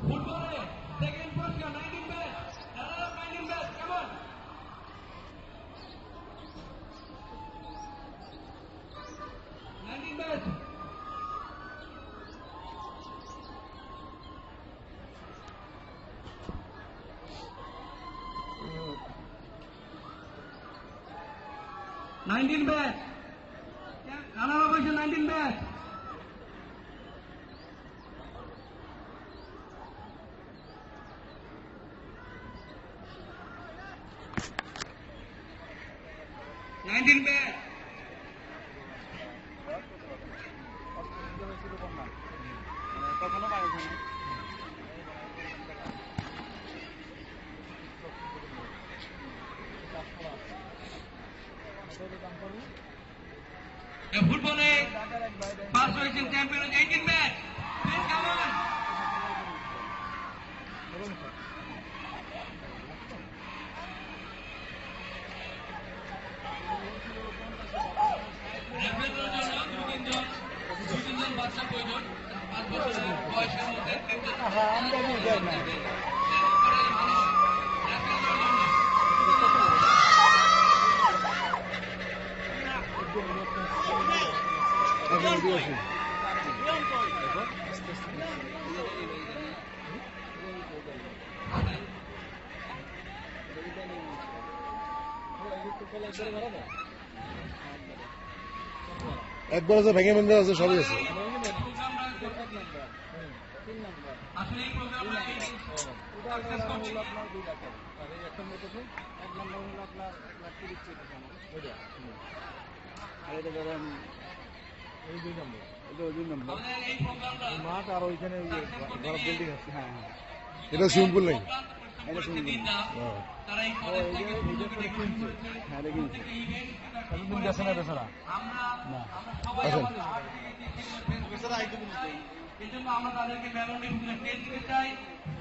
ফুটবলে সেকেন্ড পুরস্কার 19 batch, 19 batch, কেমন 19 ব্যাচ, নাইনটিন ব্যাচ, রানার বয়সে 19 ব্যাচ, কখনো পাইছে না। ফুটবলে ফার্স্ট হয়েছেন champion 18 batch, please come on. দুই-তিনজন বাচ্চা প্রয়োজন, 5 বছরের বয়সের মধ্যে। একবার আছে ভেঙে ভেঙে আছে, সবই আছে। আসলে এই প্রোগ্রামটা সাকসেস করতে মাঠ আর ওইখানে বিল্ডিং আছে। হ্যাঁ হ্যাঁ, এটা সুইমিং পুল নেই। তারা এই এই জন্য আমরা তাদেরকে ব্যালন টেস্ট দিতে চাই।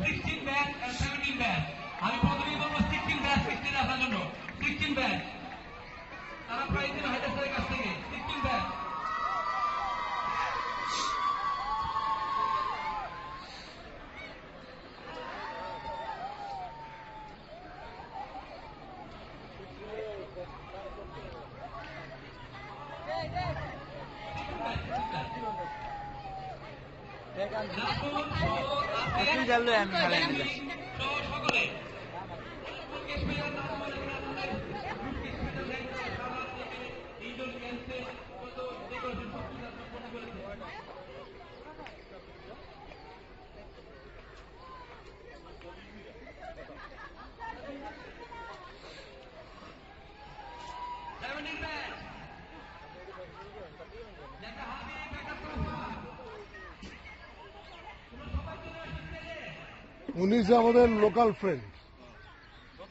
16 ব্যাচ আর 17 ব্যাচ, আমি প্রথমেই বলবো 16 ব্যাচ 16 আসার জন্য। 16 ব্যাচ তারা প্রায় দিন হাইটার স্যারের কাছ থেকে 16 ব্যাচ। জানলো আমি খেলাই নিলাম। সকলে উনি যে আমাদের লোকাল ফ্রেন্ড,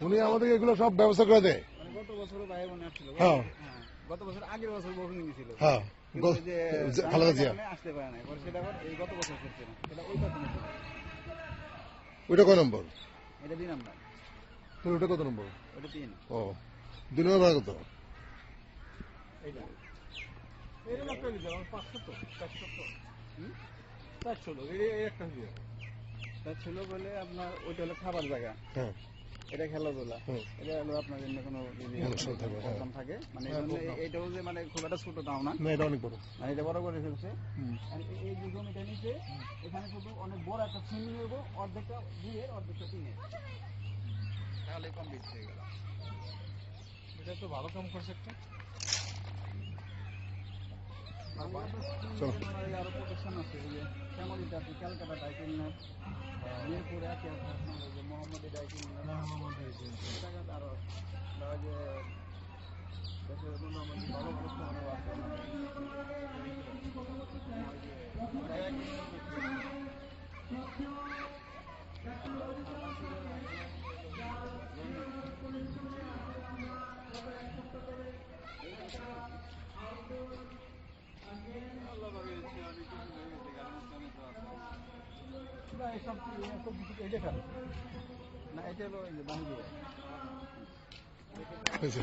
উনি আমাদেরকে এগুলো সব ব্যবস্থা করে দেয়। গত বছর ভাই বোন আসছিল। হ্যাঁ, গত বছর আগের বছর বুকিং দিয়েছিল। হ্যাঁ, খালেদা জিয়া আসতে পারে না, সেটা আবার এই গত বছর করছে না, সেটা ওইটা কোনো ছিল। ওইটা কয় নম্বর? এটা 2 নাম্বার। ওটা কত নম্বর? ওটা 3। ও, 2 নম্বর ভাড়া কত? এইটা এটা না পেলে যাও 500 তো 400 তো 400 লোক এই একটা দিয়ে 400 লোক বলে আপনার ওইটা হলো খাবার জায়গা। হ্যাঁ, এটা খেলাধুলা, এটা হলো আপনার জন্য কোনো প্রোগ্রাম থাকে, মানে এইটাও যে মানে খুব একটা ছোট দাও না, এটা অনেক বড়, মানে এটা বড় করে ফেলছে। এই যে জমিটা নিচে এখানে শুধু অনেক বড় একটা সুইমিং হইব, অর্ধেকটা দিয়ে অর্ধেকটা টিনের, তাহলে কমপ্লিট হয়ে গেল। এটা তো ভালো কাম করছে একটা। আরো প্রতিষ্ঠান আছে, শ্যামলিতে আছে, ক্যালকাটা ডাইকিনার, মিরপুরে আছে মোহাম্মদ ডাইকিনার, আরো যে দেশের আমাদের ভালো ভালো শহরেও আছে। না এসব এসব কিছু এটা খারাপ না, এটা হলো এই যে বাহিরে হয়েছে।